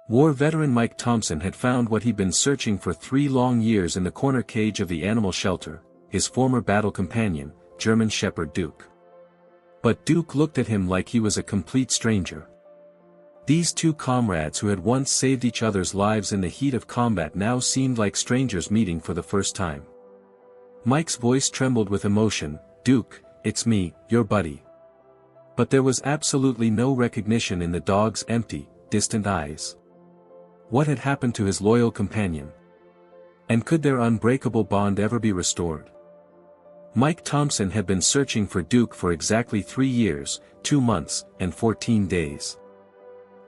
War veteran Mike Thompson had found what he'd been searching for 3 long years in the corner cage of the animal shelter, his former battle companion, German Shepherd Duke. But Duke looked at him like he was a complete stranger. These two comrades who had once saved each other's lives in the heat of combat now seemed like strangers meeting for the first time. Mike's voice trembled with emotion. "Duke, it's me, your buddy." But there was absolutely no recognition in the dog's empty, distant eyes. What had happened to his loyal companion? And could their unbreakable bond ever be restored? Mike Thompson had been searching for Duke for exactly 3 years, 2 months, and 14 days.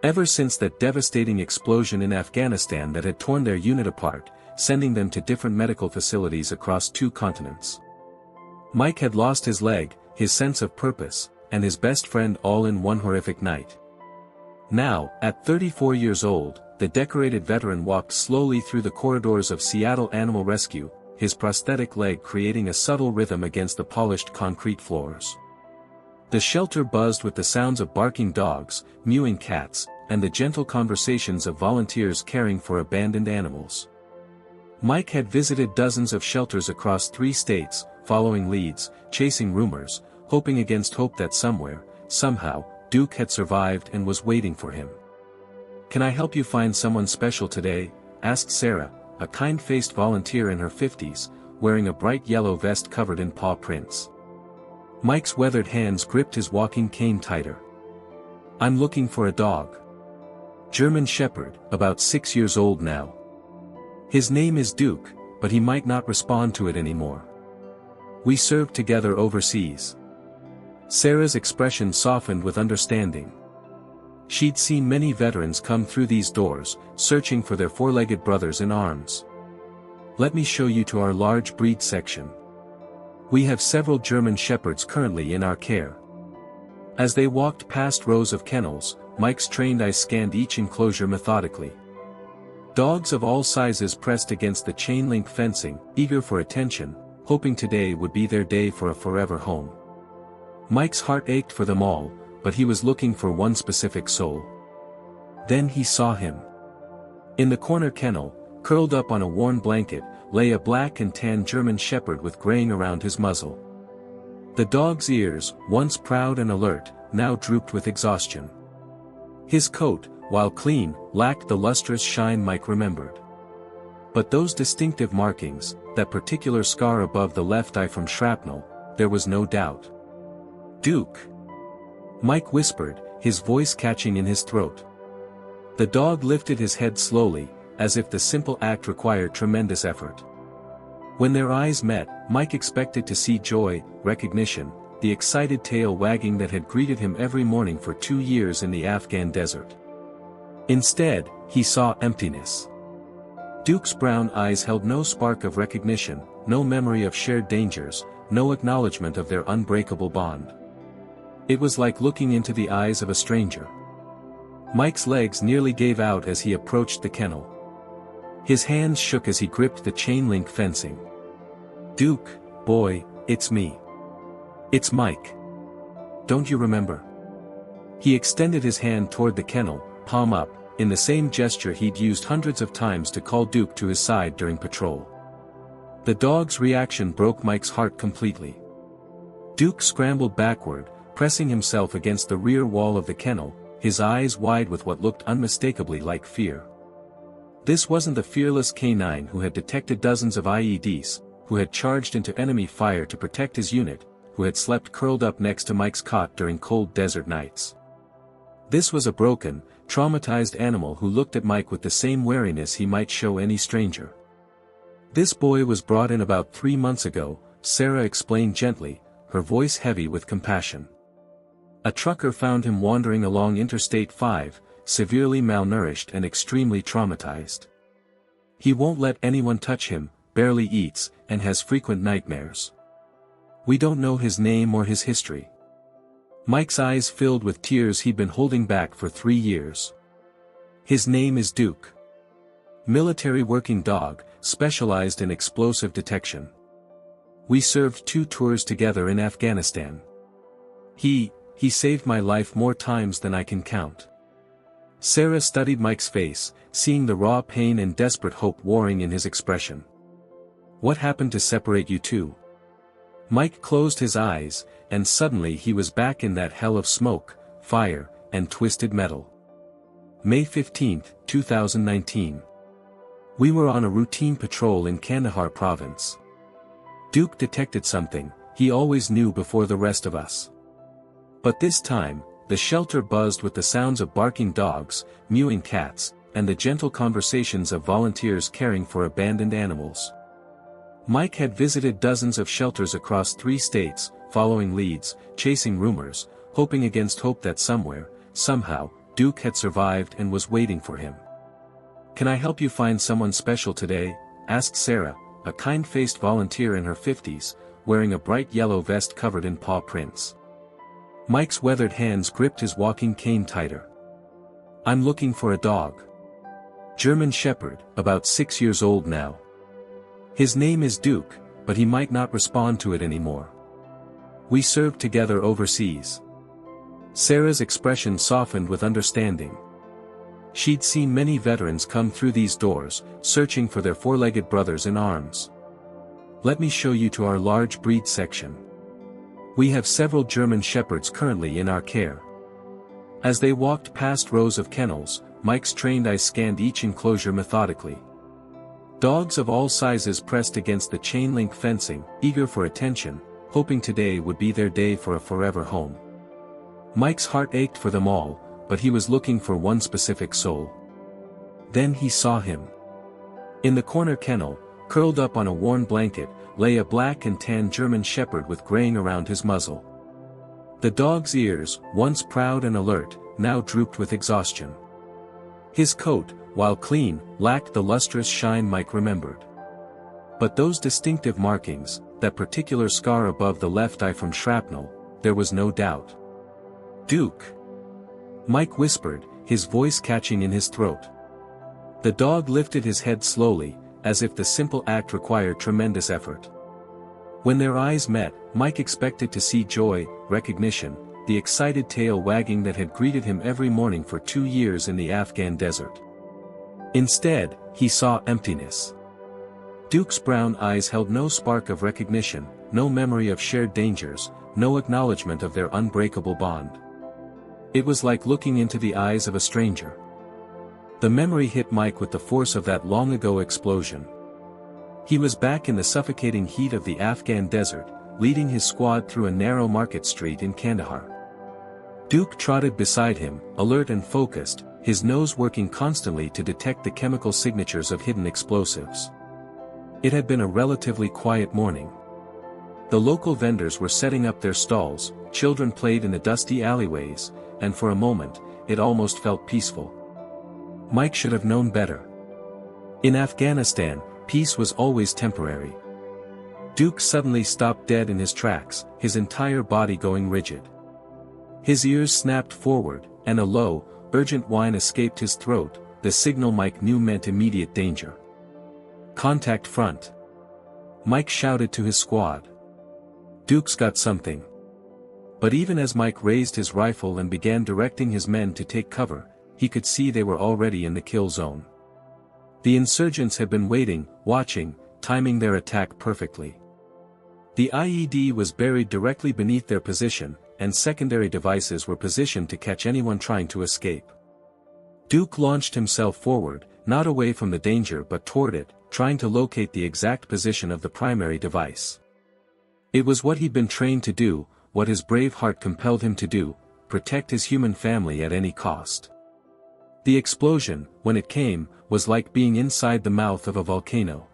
Ever since that devastating explosion in Afghanistan that had torn their unit apart, sending them to different medical facilities across 2 continents. Mike had lost his leg, his sense of purpose, and his best friend all in one horrific night. Now, at 34 years old, the decorated veteran walked slowly through the corridors of Seattle Animal Rescue, his prosthetic leg creating a subtle rhythm against the polished concrete floors. The shelter buzzed with the sounds of barking dogs, mewing cats, and the gentle conversations of volunteers caring for abandoned animals. Mike had visited dozens of shelters across 3 states, following leads, chasing rumors, hoping against hope that somewhere, somehow, Duke had survived and was waiting for him. "Can I help you find someone special today?" asked Sarah, a kind-faced volunteer in her 50s, wearing a bright yellow vest covered in paw prints. Mike's weathered hands gripped his walking cane tighter. "I'm looking for a dog. German Shepherd, about 6 years old now. His name is Duke, but he might not respond to it anymore. We served together overseas." Sarah's expression softened with understanding. She'd seen many veterans come through these doors, searching for their 4-legged brothers in arms. "Let me show you to our large breed section. We have several German Shepherds currently in our care." As they walked past rows of kennels, Mike's trained eyes scanned each enclosure methodically. Dogs of all sizes pressed against the chain-link fencing, eager for attention, hoping today would be their day for a forever home. Mike's heart ached for them all, but he was looking for one specific soul. Then he saw him. In the corner kennel, curled up on a worn blanket, lay a black and tan German Shepherd with graying around his muzzle. The dog's ears, once proud and alert, now drooped with exhaustion. His coat, while clean, lacked the lustrous shine Mike remembered. But those distinctive markings, that particular scar above the left eye from shrapnel, there was no doubt. "Duke!" Mike whispered, his voice catching in his throat. The dog lifted his head slowly, as if the simple act required tremendous effort. When their eyes met, Mike expected to see joy, recognition, the excited tail wagging that had greeted him every morning for 2 years in the Afghan desert. Instead, he saw emptiness. Duke's brown eyes held no spark of recognition, no memory of shared dangers, no acknowledgement of their unbreakable bond. It was like looking into the eyes of a stranger. Mike's legs nearly gave out as he approached the kennel. His hands shook as he gripped the chain-link fencing. "Duke, boy, it's me. It's Mike. Don't you remember?" He extended his hand toward the kennel, palm up, in the same gesture he'd used hundreds of times to call Duke to his side during patrol. The dog's reaction broke Mike's heart completely. Duke scrambled backward, pressing himself against the rear wall of the kennel, his eyes wide with what looked unmistakably like fear. This wasn't the fearless canine who had detected dozens of IEDs, who had charged into enemy fire to protect his unit, who had slept curled up next to Mike's cot during cold desert nights. This was a broken, traumatized animal who looked at Mike with the same wariness he might show any stranger. "This boy was brought in about 3 months ago," Sarah explained gently, her voice heavy with compassion. "A trucker found him wandering along Interstate 5, severely malnourished and extremely traumatized. He won't let anyone touch him, barely eats, and has frequent nightmares. We don't know his name or his history." Mike's eyes filled with tears he'd been holding back for 3 years. "His name is Duke. Military working dog, specialized in explosive detection. We served 2 tours together in Afghanistan. He saved my life more times than I can count. Sarah studied Mike's face, seeing the raw pain and desperate hope warring in his expression. What happened to separate you two? Mike closed his eyes, and suddenly he was back in that hell of smoke, fire, and twisted metal. May 15, 2019. We were on a routine patrol in Kandahar province. Duke detected something he always knew before the rest of us. But this time, the shelter buzzed with the sounds of barking dogs, mewing cats, and the gentle conversations of volunteers caring for abandoned animals. Mike had visited dozens of shelters across 3 states, following leads, chasing rumors, hoping against hope that somewhere, somehow, Duke had survived and was waiting for him. "Can I help you find someone special today?" asked Sarah, a kind-faced volunteer in her 50s, wearing a bright yellow vest covered in paw prints. Mike's weathered hands gripped his walking cane tighter. "I'm looking for a dog. German Shepherd, about 6 years old now. His name is Duke, but he might not respond to it anymore. We served together overseas." Sarah's expression softened with understanding. She'd seen many veterans come through these doors, searching for their 4-legged brothers in arms. "Let me show you to our large breed section. We have several German Shepherds currently in our care." As they walked past rows of kennels, Mike's trained eyes scanned each enclosure methodically. Dogs of all sizes pressed against the chain-link fencing, eager for attention, hoping today would be their day for a forever home. Mike's heart ached for them all, but he was looking for one specific soul. Then he saw him. In the corner kennel, curled up on a worn blanket, lay a black and tan German Shepherd with graying around his muzzle. The dog's ears, once proud and alert, now drooped with exhaustion. His coat, while clean, lacked the lustrous shine Mike remembered. But those distinctive markings, that particular scar above the left eye from shrapnel, there was no doubt. "Duke!" Mike whispered, his voice catching in his throat. The dog lifted his head slowly, as if the simple act required tremendous effort. When their eyes met, Mike expected to see joy, recognition, the excited tail wagging that had greeted him every morning for 2 years in the Afghan desert. Instead, he saw emptiness. Duke's brown eyes held no spark of recognition, no memory of shared dangers, no acknowledgement of their unbreakable bond. It was like looking into the eyes of a stranger. The memory hit Mike with the force of that long-ago explosion. He was back in the suffocating heat of the Afghan desert, leading his squad through a narrow market street in Kandahar. Duke trotted beside him, alert and focused, his nose working constantly to detect the chemical signatures of hidden explosives. It had been a relatively quiet morning. The local vendors were setting up their stalls, children played in the dusty alleyways, and for a moment, it almost felt peaceful. Mike should have known better. In Afghanistan, peace was always temporary. Duke suddenly stopped dead in his tracks, his entire body going rigid. His ears snapped forward, and a low, urgent whine escaped his throat, the signal Mike knew meant immediate danger. "Contact front!" Mike shouted to his squad. "Duke's got something." But even as Mike raised his rifle and began directing his men to take cover, he could see they were already in the kill zone. The insurgents had been waiting, watching, timing their attack perfectly. The IED was buried directly beneath their position, and secondary devices were positioned to catch anyone trying to escape. Duke launched himself forward, not away from the danger but toward it, trying to locate the exact position of the primary device. It was what he'd been trained to do, what his brave heart compelled him to do, protect his human family at any cost. The explosion, when it came, was like being inside the mouth of a volcano.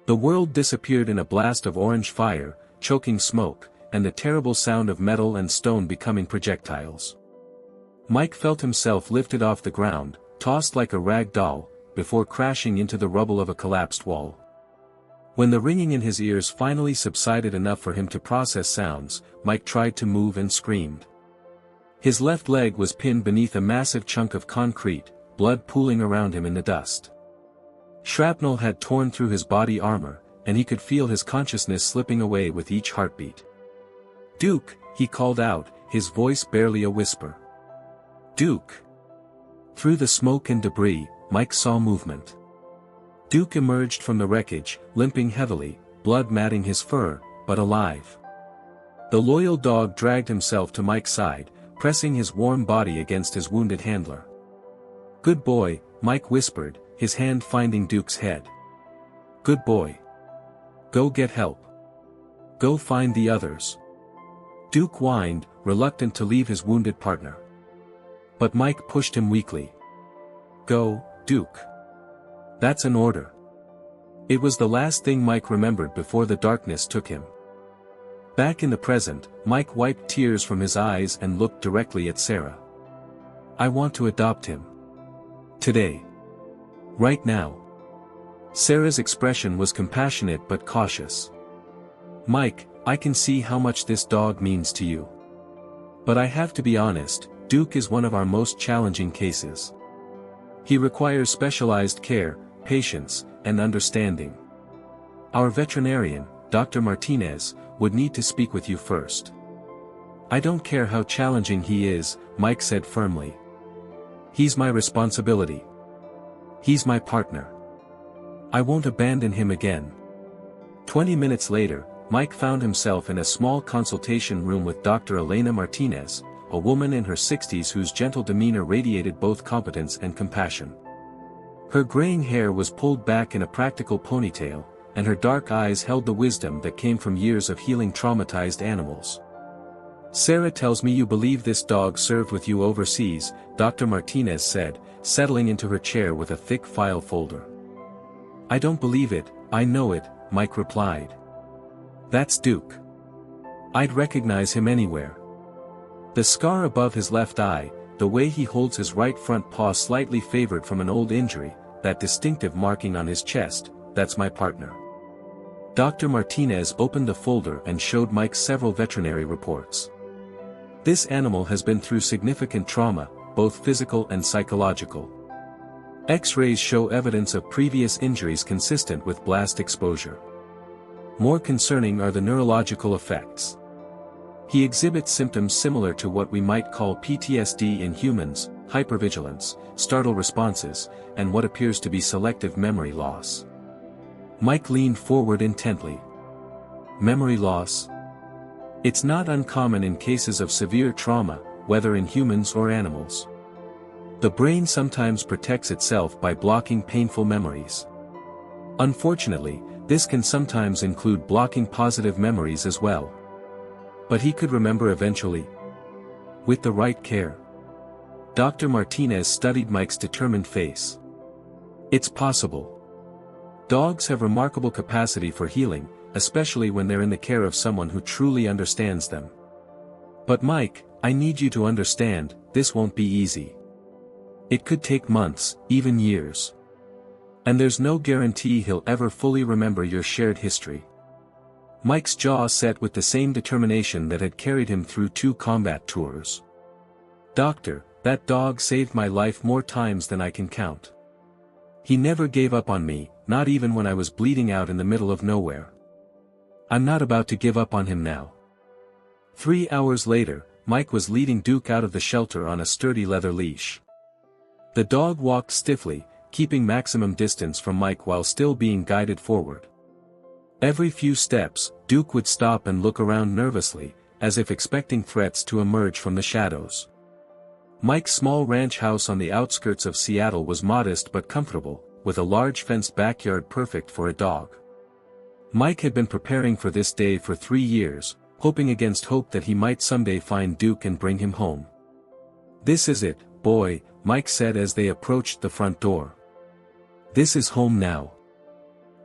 The world disappeared in a blast of orange fire, choking smoke, and the terrible sound of metal and stone becoming projectiles. Mike felt himself lifted off the ground, tossed like a rag doll, before crashing into the rubble of a collapsed wall. When the ringing in his ears finally subsided enough for him to process sounds, Mike tried to move and screamed. His left leg was pinned beneath a massive chunk of concrete, blood pooling around him in the dust. Shrapnel had torn through his body armor, and he could feel his consciousness slipping away with each heartbeat. "Duke," he called out, his voice barely a whisper. "Duke! Through the smoke and debris, Mike saw movement. Duke emerged from the wreckage, limping heavily, blood matting his fur, but alive. The loyal dog dragged himself to Mike's side, pressing his warm body against his wounded handler. "Good boy," Mike whispered, his hand finding Duke's head. "Good boy. Go get help. Go find the others." Duke whined, reluctant to leave his wounded partner. But Mike pushed him weakly. "Go, Duke. That's an order." It was the last thing Mike remembered before the darkness took him. Back in the present, Mike wiped tears from his eyes and looked directly at Sarah. "I want to adopt him. Today. Right now." Sarah's expression was compassionate but cautious. "Mike, I can see how much this dog means to you. But I have to be honest, Duke is one of our most challenging cases. He requires specialized care, patience, and understanding. Our veterinarian, Dr. Martinez, would need to speak with you first." "I don't care how challenging he is," Mike said firmly. "He's my responsibility. He's my partner. I won't abandon him again." 20 minutes later, Mike found himself in a small consultation room with Dr. Elena Martinez, a woman in her 60s whose gentle demeanor radiated both competence and compassion. Her graying hair was pulled back in a practical ponytail, and her dark eyes held the wisdom that came from years of healing traumatized animals. "Sarah tells me you believe this dog served with you overseas," Dr. Martinez said, settling into her chair with a thick file folder. "I don't believe it, I know it," Mike replied. "That's Duke. I'd recognize him anywhere. The scar above his left eye, the way he holds his right front paw slightly favored from an old injury, that distinctive marking on his chest, that's my partner." Dr. Martinez opened the folder and showed Mike several veterinary reports. "This animal has been through significant trauma, both physical and psychological. X-rays show evidence of previous injuries consistent with blast exposure. More concerning are the neurological effects. He exhibits symptoms similar to what we might call PTSD in humans, hypervigilance, startle responses, and what appears to be selective memory loss." Mike leaned forward intently. "Memory loss? It's not uncommon in cases of severe trauma, whether in humans or animals. The brain sometimes protects itself by blocking painful memories. Unfortunately, this can sometimes include blocking positive memories as well. But he could remember eventually. With the right care." Dr. Martinez studied Mike's determined face. "It's possible. Dogs have remarkable capacity for healing, especially when they're in the care of someone who truly understands them. But Mike, I need you to understand, this won't be easy. It could take months, even years. And there's no guarantee he'll ever fully remember your shared history." Mike's jaw set with the same determination that had carried him through 2 combat tours. "Doctor, that dog saved my life more times than I can count. He never gave up on me, not even when I was bleeding out in the middle of nowhere. I'm not about to give up on him now." 3 hours later, Mike was leading Duke out of the shelter on a sturdy leather leash. The dog walked stiffly, keeping maximum distance from Mike while still being guided forward. Every few steps, Duke would stop and look around nervously, as if expecting threats to emerge from the shadows. Mike's small ranch house on the outskirts of Seattle was modest but comfortable, with a large fenced backyard perfect for a dog. Mike had been preparing for this day for 3 years, hoping against hope that he might someday find Duke and bring him home. "This is it, boy," Mike said as they approached the front door. "This is home now."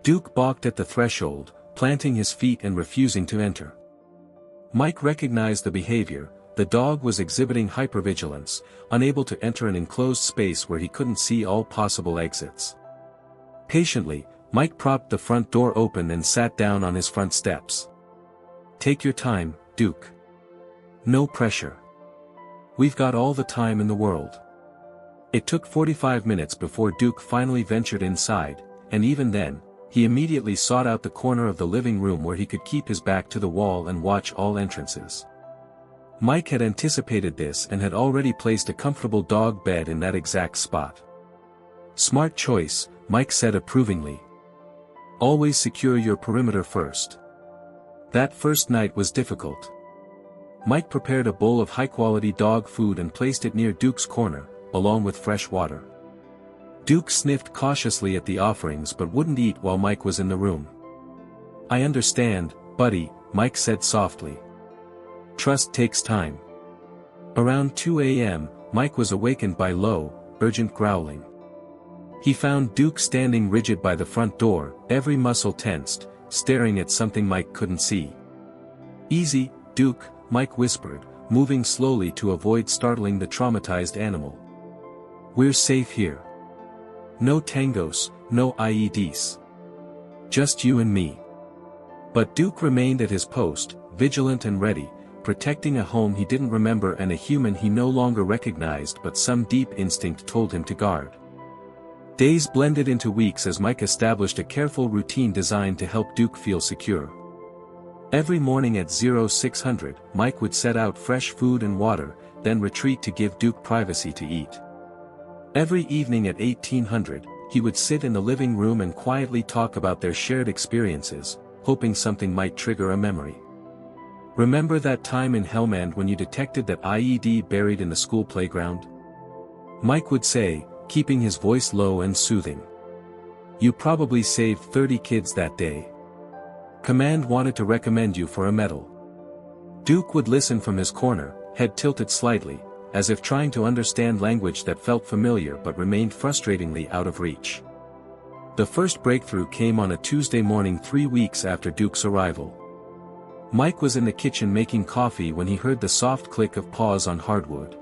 Duke balked at the threshold, planting his feet and refusing to enter. Mike recognized the behavior. The dog was exhibiting hypervigilance, unable to enter an enclosed space where he couldn't see all possible exits. Patiently, Mike propped the front door open and sat down on his front steps. "Take your time, Duke. No pressure. We've got all the time in the world." It took 45 minutes before Duke finally ventured inside, and even then, he immediately sought out the corner of the living room where he could keep his back to the wall and watch all entrances. Mike had anticipated this and had already placed a comfortable dog bed in that exact spot. "Smart choice," Mike said approvingly. "Always secure your perimeter first." That first night was difficult. Mike prepared a bowl of high-quality dog food and placed it near Duke's corner, along with fresh water. Duke sniffed cautiously at the offerings but wouldn't eat while Mike was in the room. "I understand, buddy," Mike said softly. "Trust takes time." Around 2 a.m., Mike was awakened by low, urgent growling. He found Duke standing rigid by the front door, every muscle tensed, staring at something Mike couldn't see. "Easy, Duke," Mike whispered, moving slowly to avoid startling the traumatized animal. "We're safe here. No tangos, no IEDs. Just you and me." But Duke remained at his post, vigilant and ready, protecting a home he didn't remember and a human he no longer recognized, but some deep instinct told him to guard. Days blended into weeks as Mike established a careful routine designed to help Duke feel secure. Every morning at 0600, Mike would set out fresh food and water, then retreat to give Duke privacy to eat. Every evening at 1800, he would sit in the living room and quietly talk about their shared experiences, hoping something might trigger a memory. "Remember that time in Helmand when you detected that IED buried in the school playground?" Mike would say, keeping his voice low and soothing. "You probably saved 30 kids that day. Command wanted to recommend you for a medal." Duke would listen from his corner, head tilted slightly, as if trying to understand language that felt familiar but remained frustratingly out of reach. The first breakthrough came on a Tuesday morning 3 weeks after Duke's arrival. Mike was in the kitchen making coffee when he heard the soft click of paws on hardwood.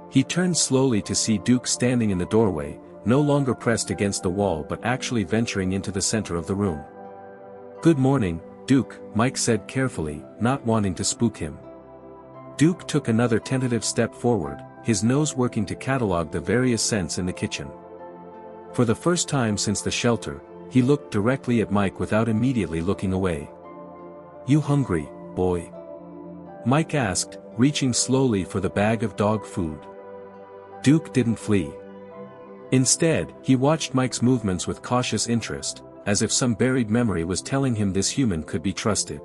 He turned slowly to see Duke standing in the doorway, no longer pressed against the wall but actually venturing into the center of the room. "Good morning, Duke," Mike said carefully, not wanting to spook him. Duke took another tentative step forward, his nose working to catalog the various scents in the kitchen. For the first time since the shelter, he looked directly at Mike without immediately looking away. "You hungry, boy?" Mike asked, reaching slowly for the bag of dog food. Duke didn't flee. Instead, he watched Mike's movements with cautious interest, as if some buried memory was telling him this human could be trusted.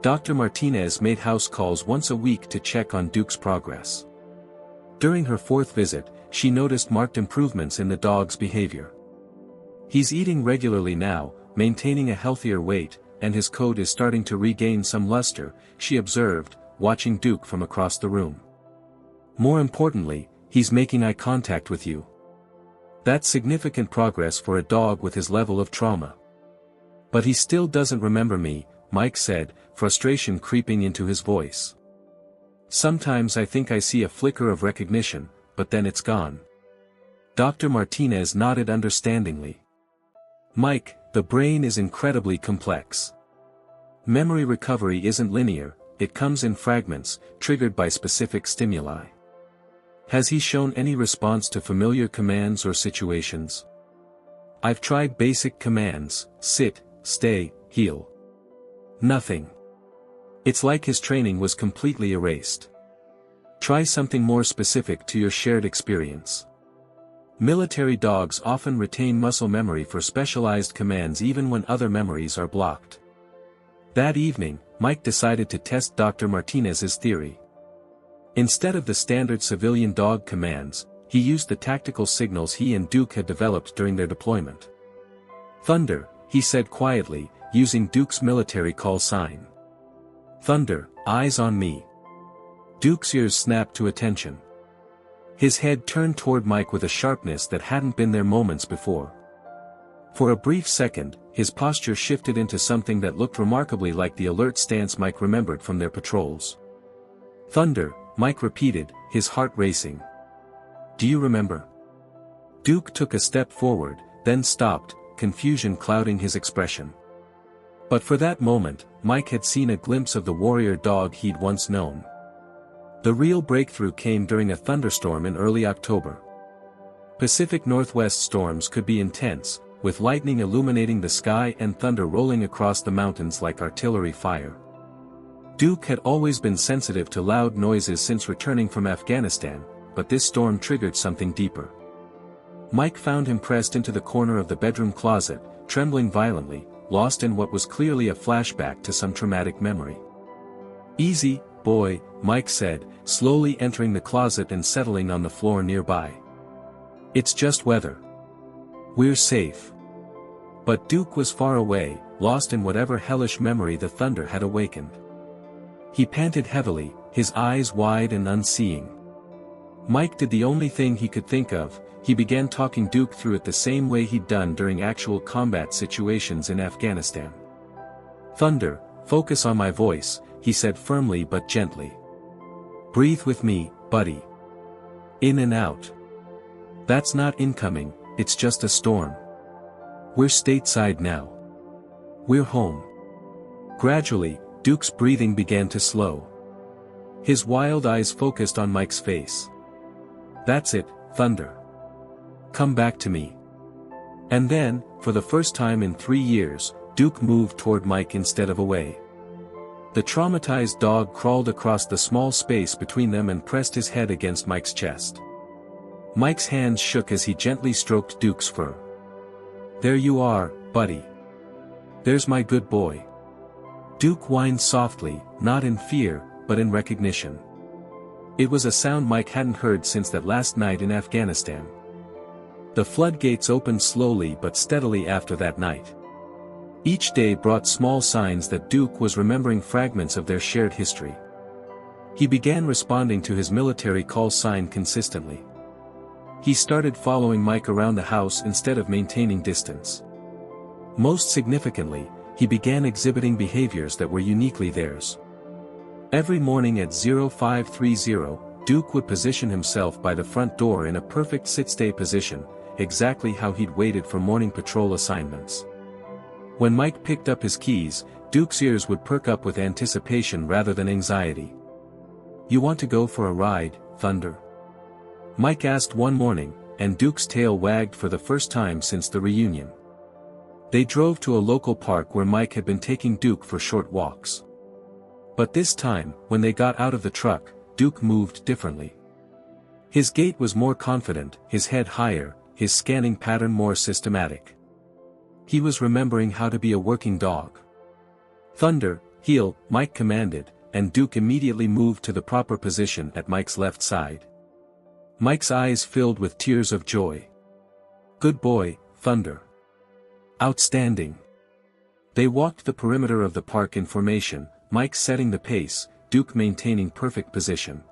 Dr. Martinez made house calls once a week to check on Duke's progress. During her 4th visit, she noticed marked improvements in the dog's behavior. "He's eating regularly now, maintaining a healthier weight, and his coat is starting to regain some luster," she observed, watching Duke from across the room. "More importantly, he's making eye contact with you. That's significant progress for a dog with his level of trauma." "But he still doesn't remember me," Mike said, frustration creeping into his voice. "Sometimes I think I see a flicker of recognition, but then it's gone." Dr. Martinez nodded understandingly. "Mike, the brain is incredibly complex. Memory recovery isn't linear, it comes in fragments, triggered by specific stimuli. Has he shown any response to familiar commands or situations?" "I've tried basic commands, sit, stay, heel. Nothing. It's like his training was completely erased. Try something more specific to your shared experience." Military dogs often retain muscle memory for specialized commands even when other memories are blocked. That evening, Mike decided to test Dr. Martinez's theory. Instead of the standard civilian dog commands, he used the tactical signals he and Duke had developed during their deployment. "Thunder," he said quietly, using Duke's military call sign. "Thunder, eyes on me." Duke's ears snapped to attention. His head turned toward Mike with a sharpness that hadn't been there moments before. For a brief second, his posture shifted into something that looked remarkably like the alert stance Mike remembered from their patrols. "Thunder," Mike repeated, his heart racing. "Do you remember?" Duke took a step forward, then stopped, confusion clouding his expression. But for that moment, Mike had seen a glimpse of the warrior dog he'd once known. The real breakthrough came during a thunderstorm in early October. Pacific Northwest storms could be intense, with lightning illuminating the sky and thunder rolling across the mountains like artillery fire. Duke had always been sensitive to loud noises since returning from Afghanistan, but this storm triggered something deeper. Mike found him pressed into the corner of the bedroom closet, trembling violently, lost in what was clearly a flashback to some traumatic memory. "Easy, boy," Mike said, slowly entering the closet and settling on the floor nearby. "It's just weather. We're safe." But Duke was far away, lost in whatever hellish memory the thunder had awakened. He panted heavily, his eyes wide and unseeing. Mike did the only thing he could think of. He began talking Duke through it the same way he'd done during actual combat situations in Afghanistan. "Thunder, focus on my voice," he said firmly but gently. "Breathe with me, buddy. In and out. That's not incoming, it's just a storm. We're stateside now. We're home." Gradually, Duke's breathing began to slow. His wild eyes focused on Mike's face. "That's it, Thunder. Come back to me." And then, for the first time in 3 years, Duke moved toward Mike instead of away. The traumatized dog crawled across the small space between them and pressed his head against Mike's chest. Mike's hands shook as he gently stroked Duke's fur. "There you are, buddy. There's my good boy." Duke whined softly, not in fear, but in recognition. It was a sound Mike hadn't heard since that last night in Afghanistan. The floodgates opened slowly but steadily after that night. Each day brought small signs that Duke was remembering fragments of their shared history. He began responding to his military call sign consistently. He started following Mike around the house instead of maintaining distance. Most significantly, he began exhibiting behaviors that were uniquely theirs. Every morning at 0530, Duke would position himself by the front door in a perfect sit-stay position, exactly how he'd waited for morning patrol assignments. When Mike picked up his keys, Duke's ears would perk up with anticipation rather than anxiety. "You want to go for a ride, Thunder?" Mike asked one morning, and Duke's tail wagged for the first time since the reunion. They drove to a local park where Mike had been taking Duke for short walks. But this time, when they got out of the truck, Duke moved differently. His gait was more confident, his head higher, his scanning pattern more systematic. He was remembering how to be a working dog. "Thunder, heel," Mike commanded, and Duke immediately moved to the proper position at Mike's left side. Mike's eyes filled with tears of joy. "Good boy, Thunder. Outstanding." They walked the perimeter of the park in formation, Mike setting the pace, Duke maintaining perfect position.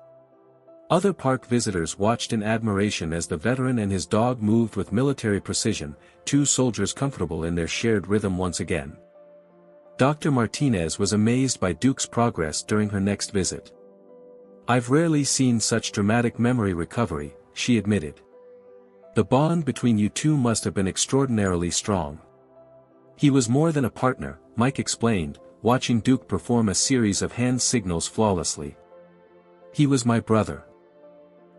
Other park visitors watched in admiration as the veteran and his dog moved with military precision, two soldiers comfortable in their shared rhythm once again. Dr. Martinez was amazed by Duke's progress during her next visit. "I've rarely seen such dramatic memory recovery," she admitted. "The bond between you two must have been extraordinarily strong." "He was more than a partner," Mike explained, watching Duke perform a series of hand signals flawlessly. "He was my brother."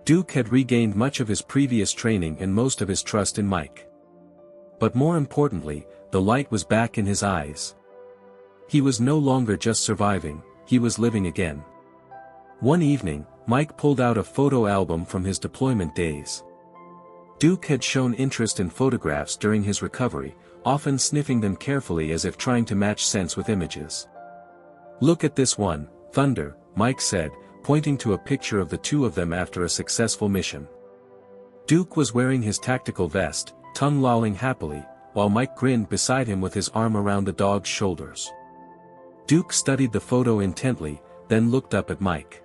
Duke had regained much of his previous training and most of his trust in Mike. But more importantly, the light was back in his eyes. He was no longer just surviving, he was living again. One evening, Mike pulled out a photo album from his deployment days. Duke had shown interest in photographs during his recovery, often sniffing them carefully as if trying to match sense with images. "Look at this one, Thunder," Mike said, pointing to a picture of the two of them after a successful mission. Duke was wearing his tactical vest, tongue lolling happily, while Mike grinned beside him with his arm around the dog's shoulders. Duke studied the photo intently, then looked up at Mike.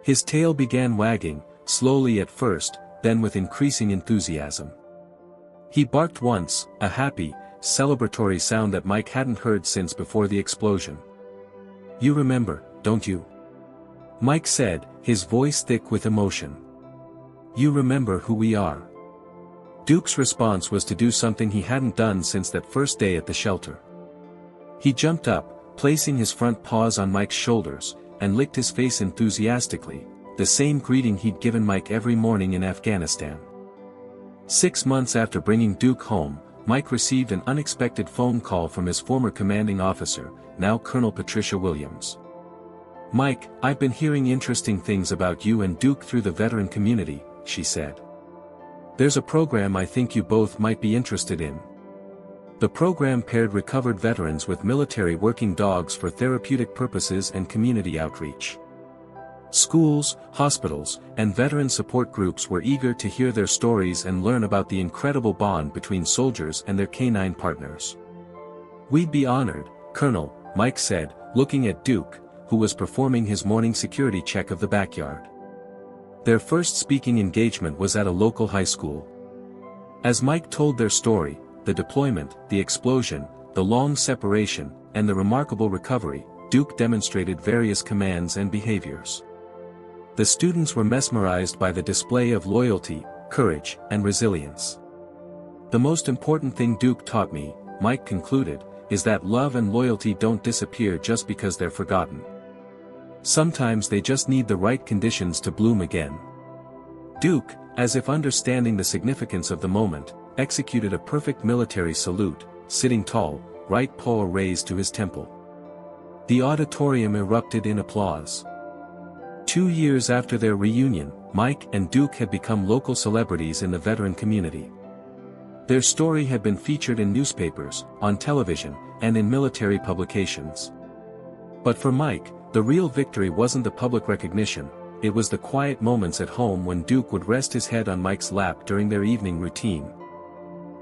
His tail began wagging, slowly at first, then with increasing enthusiasm. He barked once, a happy, celebratory sound that Mike hadn't heard since before the explosion. "You remember, don't you?" Mike said, his voice thick with emotion. "You remember who we are." Duke's response was to do something he hadn't done since that first day at the shelter. He jumped up, placing his front paws on Mike's shoulders, and licked his face enthusiastically, the same greeting he'd given Mike every morning in Afghanistan. 6 months after bringing Duke home, Mike received an unexpected phone call from his former commanding officer, now Colonel Patricia Williams. "Mike, I've been hearing interesting things about you and Duke through the veteran community," she said. "There's a program I think you both might be interested in." The program paired recovered veterans with military working dogs for therapeutic purposes and community outreach. Schools, hospitals, and veteran support groups were eager to hear their stories and learn about the incredible bond between soldiers and their canine partners. "We'd be honored, Colonel," Mike said, looking at Duke, who was performing his morning security check of the backyard. Their first speaking engagement was at a local high school. As Mike told their story, the deployment, the explosion, the long separation, and the remarkable recovery, Duke demonstrated various commands and behaviors. The students were mesmerized by the display of loyalty, courage, and resilience. "The most important thing Duke taught me," Mike concluded, "is that love and loyalty don't disappear just because they're forgotten. Sometimes they just need the right conditions to bloom again." Duke, as if understanding the significance of the moment, executed a perfect military salute, sitting tall, right paw raised to his temple. The auditorium erupted in applause. 2 years after their reunion, Mike and Duke had become local celebrities in the veteran community. Their story had been featured in newspapers, on television, and in military publications. But for Mike, the real victory wasn't the public recognition, it was the quiet moments at home when Duke would rest his head on Mike's lap during their evening routine.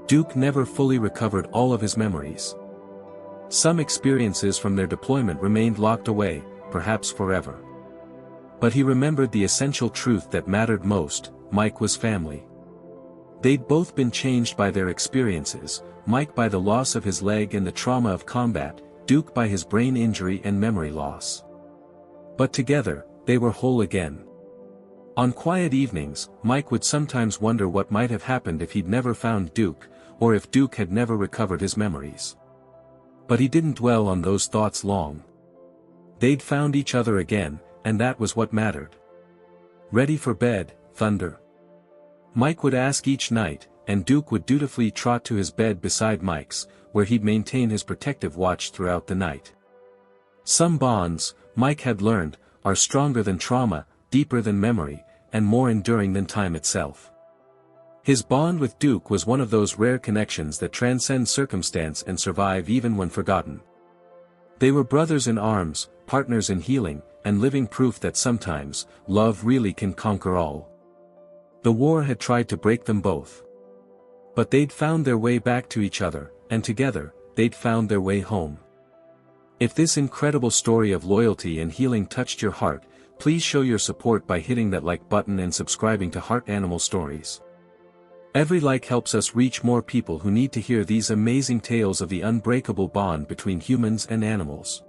Duke never fully recovered all of his memories. Some experiences from their deployment remained locked away, perhaps forever. But he remembered the essential truth that mattered most: Mike was family. They'd both been changed by their experiences, Mike by the loss of his leg and the trauma of combat, Duke by his brain injury and memory loss. But together, they were whole again. On quiet evenings, Mike would sometimes wonder what might have happened if he'd never found Duke, or if Duke had never recovered his memories. But he didn't dwell on those thoughts long. They'd found each other again, and that was what mattered. "Ready for bed, Thunder?" Mike would ask each night, and Duke would dutifully trot to his bed beside Mike's, where he'd maintain his protective watch throughout the night. Some bonds, Mike had learned, are stronger than trauma, deeper than memory, and more enduring than time itself. His bond with Duke was one of those rare connections that transcend circumstance and survive even when forgotten. They were brothers in arms, partners in healing, and living proof that sometimes, love really can conquer all. The war had tried to break them both. But they'd found their way back to each other, and together, they'd found their way home. If this incredible story of loyalty and healing touched your heart, please show your support by hitting that like button and subscribing to Heart Animal Stories. Every like helps us reach more people who need to hear these amazing tales of the unbreakable bond between humans and animals.